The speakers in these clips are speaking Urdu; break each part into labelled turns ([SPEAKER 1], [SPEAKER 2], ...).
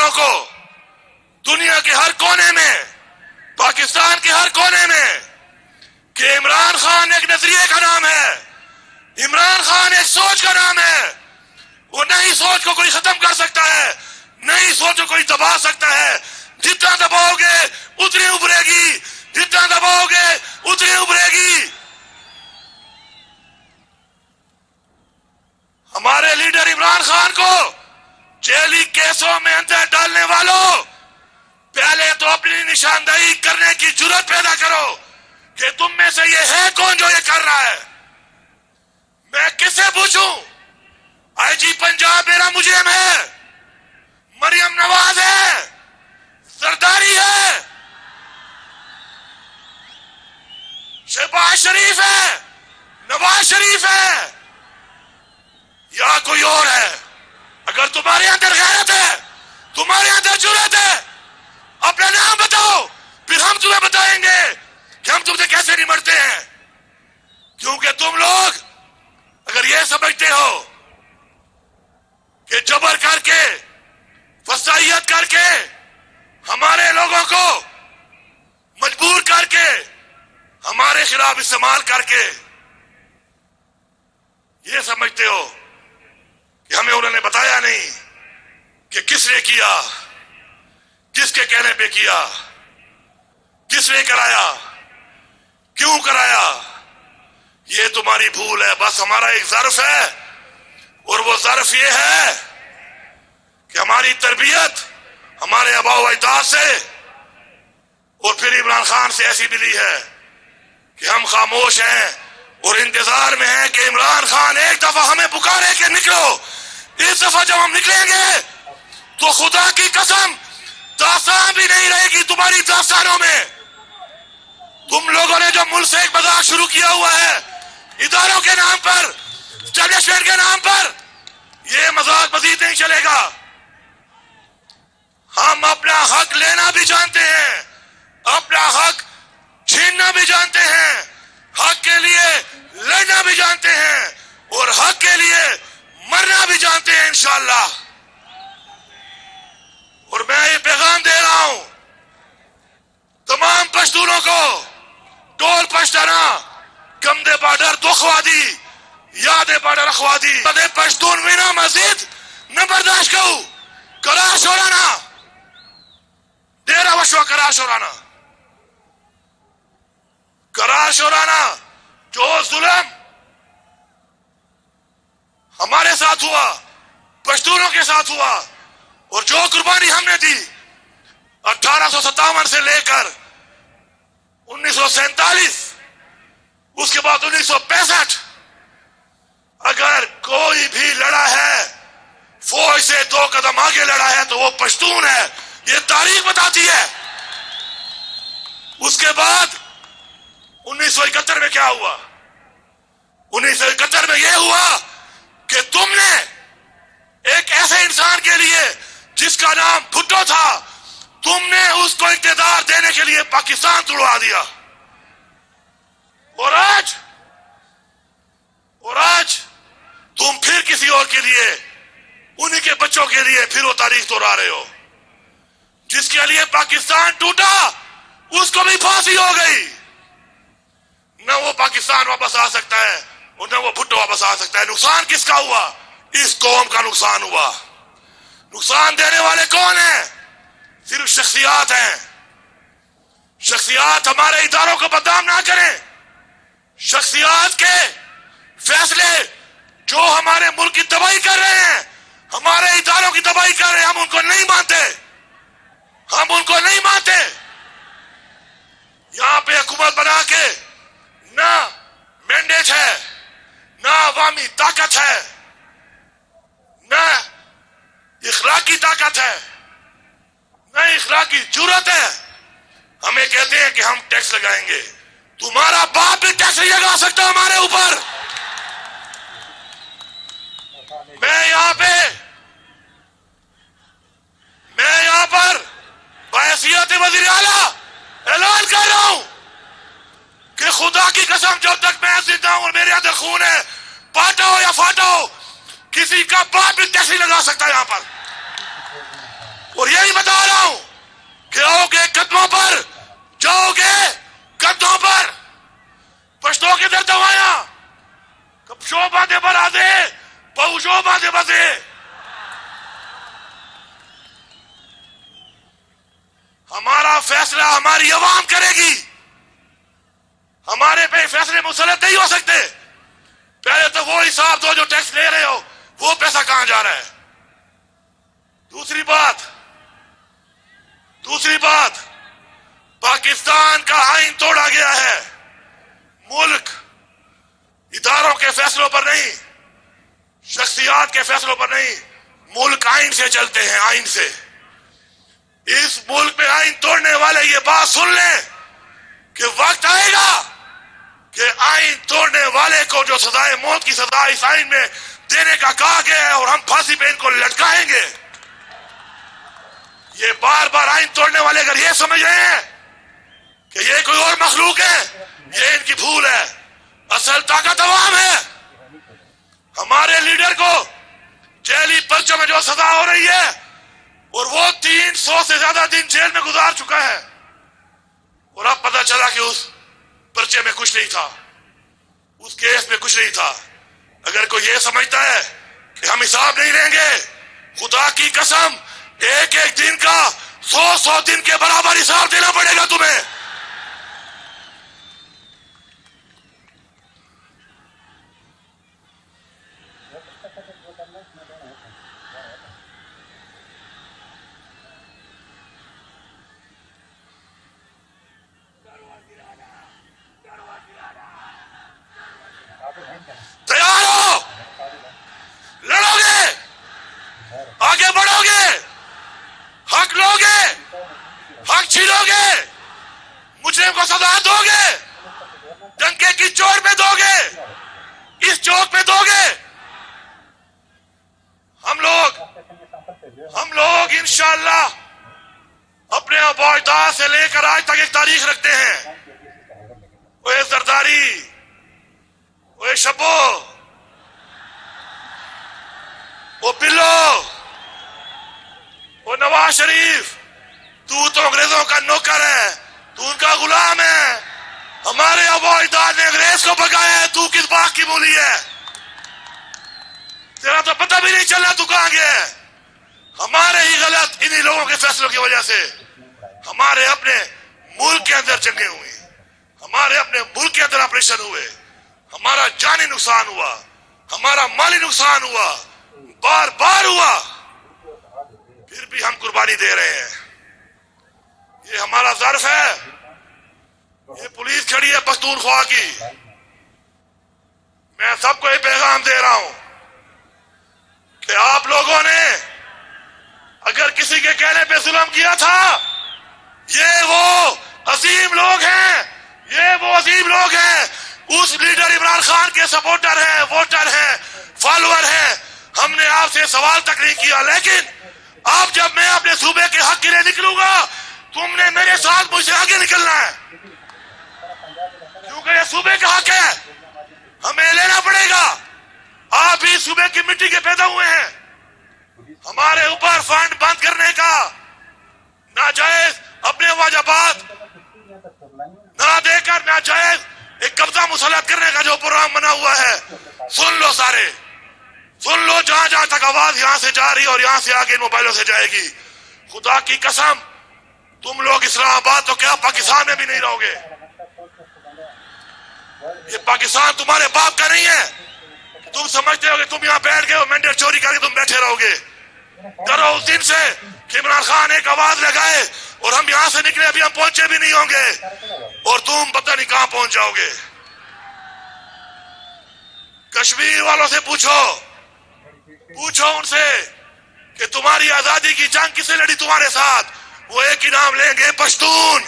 [SPEAKER 1] مسلمانوں کو دنیا کے ہر کونے میں، پاکستان کے ہر کونے میں، کہ عمران خان ایک نظریے کا نام ہے، عمران خان ایک سوچ کا نام ہے. وہ نئی سوچ کو کوئی ختم کر سکتا ہے، نئی سوچ کو کوئی دبا سکتا ہے. جتنا دباؤ گے اتنی ابھرے گی، جتنا دباؤ گے اتنی ابھرے گی. ہمارے لیڈر عمران خان کو جیلی کیسوں میں اندر ڈالنے والوں، پہلے تو اپنی نشاندہی کرنے کی جرات پیدا کرو کہ تم میں سے یہ ہے کون جو یہ کر رہا ہے. میں کس سے پوچھوں؟ آئی جی پنجاب میرا مجرم ہے، مریم نواز ہے، زرداری ہے، شہباز شریف ہے، نواز شریف ہے، یا کوئی اور ہے؟ اگر تمہارے اندر غیرت ہے، تمہارے اندر جرات ہے، اپنا نام بتاؤ، پھر ہم تمہیں بتائیں گے کہ ہم تم سے کیسے نمٹتے ہیں. کیونکہ تم لوگ اگر یہ سمجھتے ہو کہ جبر کر کے، فسائیت کر کے، ہمارے لوگوں کو مجبور کر کے، ہمارے خلاف استعمال کر کے یہ سمجھتے ہو کہ ہمیں انہوں نے بتایا نہیں کہ کس نے کیا، کس کے کہنے پہ کیا، کس نے کرایا، کیوں کرایا، یہ تمہاری بھول ہے. بس ہمارا ایک ظرف ہے، اور وہ ظرف یہ ہے کہ ہماری تربیت ہمارے آباء و اجداد سے اور پھر عمران خان سے ایسی ملی ہے کہ ہم خاموش ہیں اور انتظار میں ہیں کہ عمران خان ایک دفعہ ہمیں پکارے کہ نکلو. اس دفعہ جب ہم نکلیں گے تو خدا کی قسم داستان بھی نہیں رہے گی تمہاری داستانوں میں. تم لوگوں نے جو ملک سے ایک مذاق شروع کیا ہوا ہے اداروں کے نام پر، اسٹیبلشمنٹ کے نام پر، یہ مذاق مزید نہیں چلے گا. ہم اپنا حق لینا بھی جانتے ہیں، اپنا حق چھیننا بھی جانتے ہیں، حق کے لیے لڑنا بھی جانتے ہیں، اور حق کے لیے مرنا بھی جانتے ہیں انشاءاللہ. اور میں یہ پیغام دے رہا ہوں تمام پشتونوں کو، ٹول پشتانا، کم دے بارڈر دخوادی، یاد بارڈر اخوادی، دے پشتون مینا مزید نہ برداشت کرو. کراش ہورانا، ڈیرا وشوا کراش ہورانا، کراش ہورانا. جو ظلم ہمارے ساتھ ہوا، پشتونوں کے ساتھ ہوا، اور جو قربانی ہم نے دی 1857 سے لے کر 1947، اس کے بعد 1965، اگر کوئی بھی لڑا ہے فوج سے 2 قدم آگے لڑا ہے تو وہ پشتون ہے. یہ تاریخ بتاتی ہے. اس کے بعد 1971 میں کیا ہوا؟ 1971 میں یہ ہوا کہ تم نے ایک ایسے انسان کے لیے جس کا نام بھٹو تھا، تم نے اس کو اقتدار دینے کے لیے پاکستان توڑوا دیا. اور آج تم پھر کسی اور کے لیے، انہی کے بچوں کے لیے پھر وہ تاریخ دوہرا رہے ہو. جس کے لیے پاکستان ٹوٹا اس کو بھی پھانسی ہو گئی. نہ وہ پاکستان واپس آ سکتا ہے اور نہ وہ بھٹو واپس آ سکتا ہے. نقصان کس کا ہوا؟ اس قوم کا نقصان ہوا. نقصان دینے والے کون ہیں؟ صرف شخصیات ہیں. شخصیات ہمارے اداروں کو بدنام نہ کریں. شخصیات کے فیصلے جو ہمارے ملک کی تباہی کر رہے ہیں، ہمارے اداروں کی تباہی کر رہے ہیں، ہم ان کو نہیں مانتے، ہم ان کو نہیں مانتے. یہاں پہ حکومت بنا کے نہ مینڈیٹ ہے، نہ عوامی طاقت ہے، نہ اخلاقی طاقت ہے، نہ اخلاقی جرات ہے. ہمیں کہتے ہیں کہ ہم ٹیکس لگائیں گے. تمہارا باپ بھی ٹیکس نہیں لگا سکتا ہمارے اوپر. میں یہاں پر بحیثیت وزیر اعلیٰ اعلان کر رہا ہوں کہ خدا کی قسم جب تک میں زندہ ہوں اور میرے اندر خون ہے، پاٹا ہو یا فاٹا ہو، کسی کا باپ بھی ٹیکس نہیں لگا سکتا یہاں پر. اور یہی کیوں باندھے بندھے؟ ہمارا فیصلہ ہماری عوام کرے گی، ہمارے پہ فیصلے مسلط نہیں ہو سکتے۔ پہلے تو وہ حساب دو جو ٹیکس لے رہے ہو، وہ پیسہ کہاں جا رہا ہے؟ دوسری بات پاکستان کا آئین توڑا گیا ہے۔ ملک اداروں کے فیصلوں پر نہیں، شخصیات کے فیصلوں پر نہیں، ملک آئین سے چلتے ہیں، آئین سے۔ اس ملک میں آئین توڑنے والے یہ بات سن لیں کہ وقت آئے گا کہ آئین توڑنے والے کو جو سزائے موت کی سزا اس آئین میں دینے کا کہا گیا ہے، اور ہم پھانسی پہ ان کو لٹکائیں گے۔ یہ بار بار آئین توڑنے والے اگر یہ سمجھ رہے ہیں کہ یہ کوئی اور مخلوق ہے، یہ ان کی بھول ہے۔ اصل طاقت عوام ہے۔ ہمارے لیڈر کو جیلی پرچوں میں جو سزا ہو رہی ہے، اور وہ 300 سے زیادہ دن جیل میں گزار چکا ہے، اور اب پتہ چلا کہ اس پرچے میں کچھ نہیں تھا، اس کیس میں کچھ نہیں تھا۔ اگر کوئی یہ سمجھتا ہے کہ ہم حساب نہیں لیں گے، خدا کی قسم ایک ایک دن کا 100 دن کے برابر حساب دینا پڑے گا تمہیں۔ تیار ہو؟ لڑو گے؟ آگے بڑھو گے؟ حق لو گے؟ حق چھینو گے؟ مجرم کو سزا دو گے؟ ڈنکے کی چوٹ پہ دو گے؟ اس چوک پہ دو گے؟ ہم لوگ انشاءاللہ اپنے آباء اجداد سے لے کر آج تک ایک تاریخ رکھتے ہیں۔ وہ زرداری، وہ شبو، وہ بلو، وہ نواز شریف، تو انگریزوں کا نوکر ہے، تو ان کا غلام ہے۔ ہمارے آباء اجداد نے انگریز کو بھگایا ہے، تو کس باغ کی مولی ہے؟ تیرا تو پتہ بھی نہیں چلا تو کہاں گیا ہے۔ ہمارے ہی غلط انہی لوگوں کے فیصلوں کی وجہ سے ہمارے اپنے ملک کے اندر جنگیں ہوئی، ہمارے اپنے ملک کے اندر آپریشن ہوئے، ہمارا جانی نقصان ہوا، ہمارا مالی نقصان ہوا، بار بار ہوا، پھر بھی ہم قربانی دے رہے ہیں۔ یہ ہمارا ظرف ہے۔ یہ پولیس کھڑی ہے پختونخوا کی، میں سب کو یہ پیغام دے رہا ہوں کہ آپ لوگوں نے اگر کسی کے کہنے پہ ظلم کیا تھا، یہ وہ عظیم لوگ ہیں، یہ وہ عظیم لوگ ہیں، اس لیڈر عمران خان کے سپورٹر ہیں، ووٹر ہیں، فالوور ہیں۔ ہم نے آپ سے سوال تک نہیں کیا، لیکن اب جب میں اپنے صوبے کے حق کے لیے نکلوں گا، تم نے میرے ساتھ مجھ سے آگے نکلنا ہے، کیونکہ یہ صوبے کا حق ہے، ہمیں لینا پڑے گا۔ آپ بھی صوبے کی مٹی کے پیدا ہوئے ہیں۔ ہمارے اوپر فنڈ بند کرنے کا، ناجائز اپنے واجبات نہ دے کر ناجائز ایک قبضہ مسلط کرنے کا جو پروگرام بنا ہوا ہے، سن لو سارے، سن لو، جہاں جہاں تک آواز یہاں سے جا رہی اور یہاں سے آگے موبائلوں سے جائے گی، خدا کی قسم تم لوگ اسلام آباد تو کیا پاکستان میں بھی نہیں رہو گے۔ یہ پاکستان تمہارے باپ کا نہیں ہے۔ تم سمجھتے ہو کہ تم یہاں بیٹھ گئے ہو، مینڈیٹ چوری کر کے تم بیٹھے رہو گے۔ ڈرو اس دن سے کہ عمران خان ایک آواز لگائے اور ہم یہاں سے نکلے، ابھی ہم پہنچے بھی نہیں ہوں گے اور تم پتہ نہیں کہاں پہنچ جاؤ گے۔ کشمیر والوں سے پوچھو ان سے کہ تمہاری آزادی کی جنگ کس نے لڑی تمہارے ساتھ؟ وہ ایک ہی نام لیں گے، پشتون۔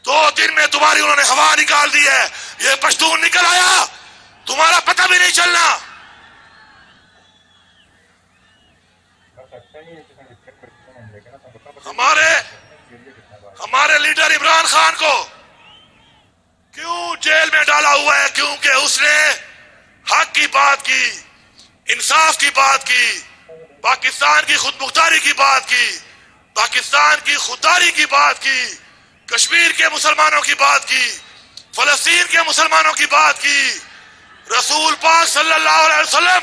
[SPEAKER 1] 2 دن میں تمہاری انہوں نے ہوا نکال دی ہے، یہ پشتون نکل آیا، تمہارا پتہ بھی نہیں چلنا۔ ہمارے لیڈر عمران خان کو کیوں جیل میں ڈالا ہوا ہے؟ کیونکہ اس نے حق کی بات کی، انصاف کی بات کی، پاکستان کی خود مختاری کی بات کی، پاکستان کی خودداری کی بات کی، کشمیر کے مسلمانوں کی بات کی، فلسطین کے مسلمانوں کی بات کی۔ رسول پاک صلی اللہ علیہ وسلم